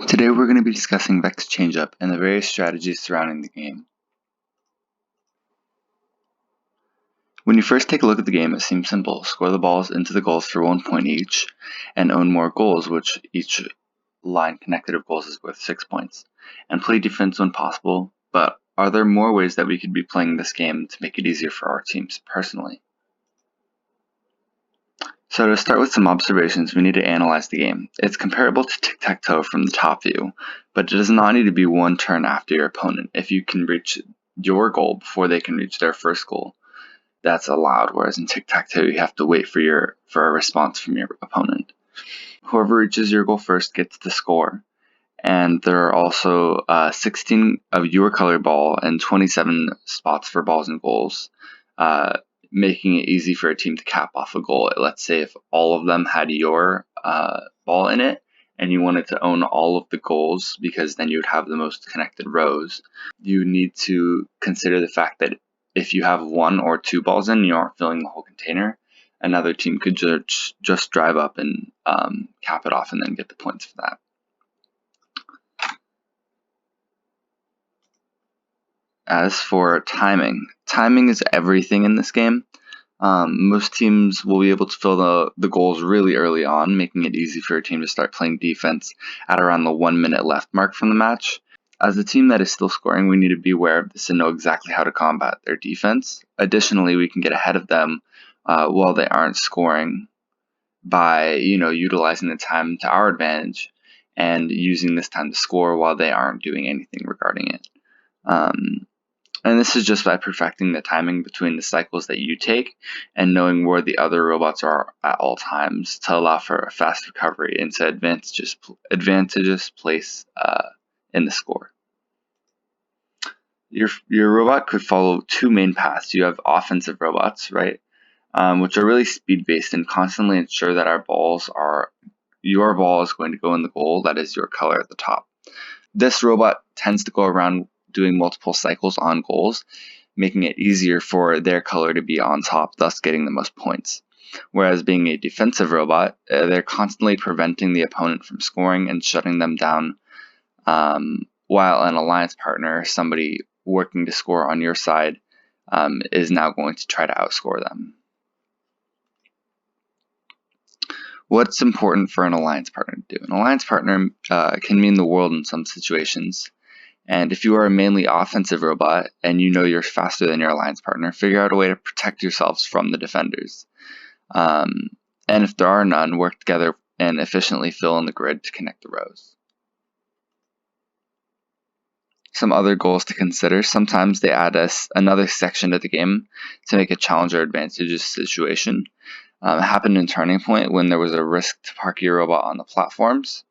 Today we're going to be discussing Vex Changeup and the various strategies surrounding the game. When you first take a look at the game, it seems simple. Score the balls into the goals for 1 point each, and own more goals, which each line connected of goals is worth 6 points. And play defense when possible, but are there more ways that we could be playing this game to make it easier for our teams personally? So to start with some observations, we need to analyze the game. It's comparable to tic-tac-toe from the top view, but it does not need to be one turn after your opponent. If you can reach your goal before they can reach their first goal, that's allowed, whereas in tic-tac-toe you have to wait for a response from your opponent. Whoever reaches your goal first gets the score, and there are also 16 of your color ball and 27 spots for balls and goals, making it easy for a team to cap off a goal. Let's say if all of them had your ball in it, and you wanted to own all of the goals because then you would have the most connected rows, you need to consider the fact that if you have 1 or 2 balls in, you aren't filling the whole container. Another team could just drive up and cap it off and then get the points for that. As for timing is everything in this game. Most teams will be able to fill the goals really early on, making it easy for a team to start playing defense at around the 1 minute left mark from the match. As a team that is still scoring, we need to be aware of this and know exactly how to combat their defense. Additionally, we can get ahead of them while they aren't scoring by utilizing the time to our advantage and using this time to score while they aren't doing anything regarding it. And this is just by perfecting the timing between the cycles that you take and knowing where the other robots are at all times to allow for a fast recovery into advantageous place in the score. Your robot could follow 2 main paths. You have offensive robots, right, which are really speed-based and constantly ensure that your ball is going to go in the goal that is your color at the top. This robot tends to go around doing multiple cycles on goals, making it easier for their color to be on top, thus getting the most points. Whereas being a defensive robot, they're constantly preventing the opponent from scoring and shutting them down, while an alliance partner, somebody working to score on your side, is now going to try to outscore them. What's important for an alliance partner to do? An alliance partner can mean the world in some situations. And if you are a mainly offensive robot and you know you're faster than your alliance partner, figure out a way to protect yourselves from the defenders. And if there are none, work together and efficiently fill in the grid to connect the rows. Some other goals to consider. Sometimes they add another section to the game to make a challenge or advantageous situation. It happened in Turning Point when there was a risk to park your robot on the platforms.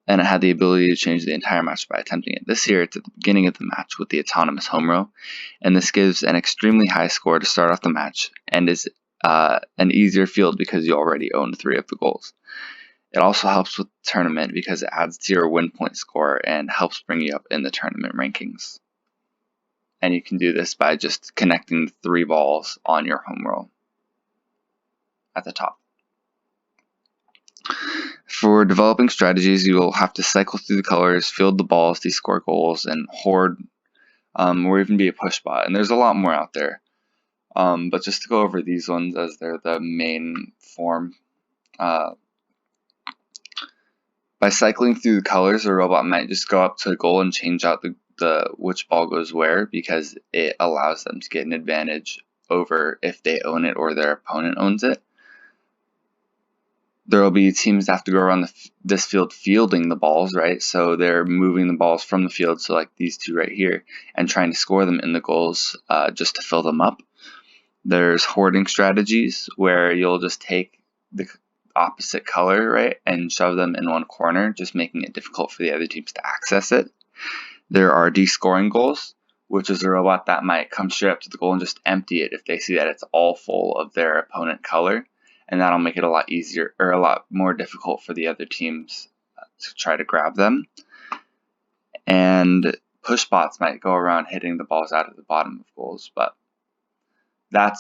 And it had the ability to change the entire match by attempting it. This year, it's at the beginning of the match with the autonomous home row, and this gives an extremely high score to start off the match and is an easier field because you already own 3 of the goals. It also helps with the tournament because it adds to your win point score and helps bring you up in the tournament rankings. And you can do this by just connecting the 3 balls on your home row at the top. For developing strategies, you will have to cycle through the colors, field the balls to score goals, and hoard, or even be a push bot. And there's a lot more out there. But just to go over these ones as they're the main form. By cycling through the colors, a robot might just go up to a goal and change out the which ball goes where, because it allows them to get an advantage over if they own it or their opponent owns it. There will be teams that have to go around this field fielding the balls, right? So they're moving the balls from the field, so like these 2 right here, and trying to score them in the goals just to fill them up. There's hoarding strategies where you'll just take the opposite color, right, and shove them in one corner, just making it difficult for the other teams to access it. There are descoring goals, which is a robot that might come straight up to the goal and just empty it if they see that it's all full of their opponent color. And that'll make it a lot easier or a lot more difficult for the other teams to try to grab them. And push bots might go around hitting the balls out of the bottom of goals, but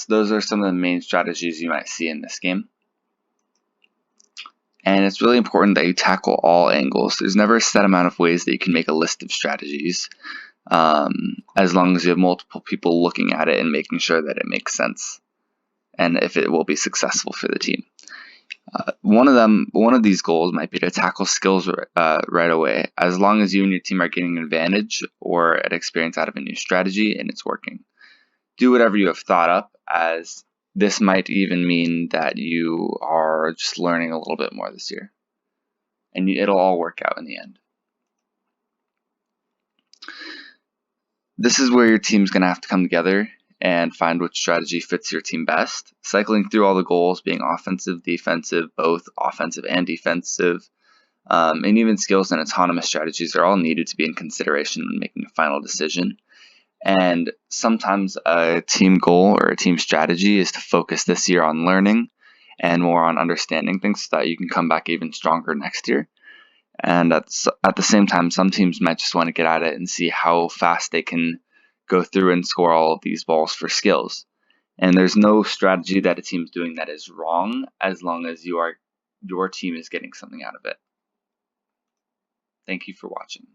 those are some of the main strategies you might see in this game. And it's really important that you tackle all angles. There's never a set amount of ways that you can make a list of strategies, as long as you have multiple people looking at it and making sure that it makes sense and if it will be successful for the team. One of these goals might be to tackle skills right away, as long as you and your team are getting an advantage or an experience out of a new strategy and it's working. Do whatever you have thought up, as this might even mean that you are just learning a little bit more this year. And it'll all work out in the end. This is where your team's going to have to come together and find which strategy fits your team best. Cycling through all the goals, being offensive, defensive, both offensive and defensive, and even skills and autonomous strategies are all needed to be in consideration when making a final decision. And sometimes a team goal or a team strategy is to focus this year on learning and more on understanding things so that you can come back even stronger next year. And at the same time, some teams might just want to get at it and see how fast they can go through and score all of these balls for skills. And there's no strategy that a team's doing that is wrong, as long as your team is getting something out of it. Thank you for watching.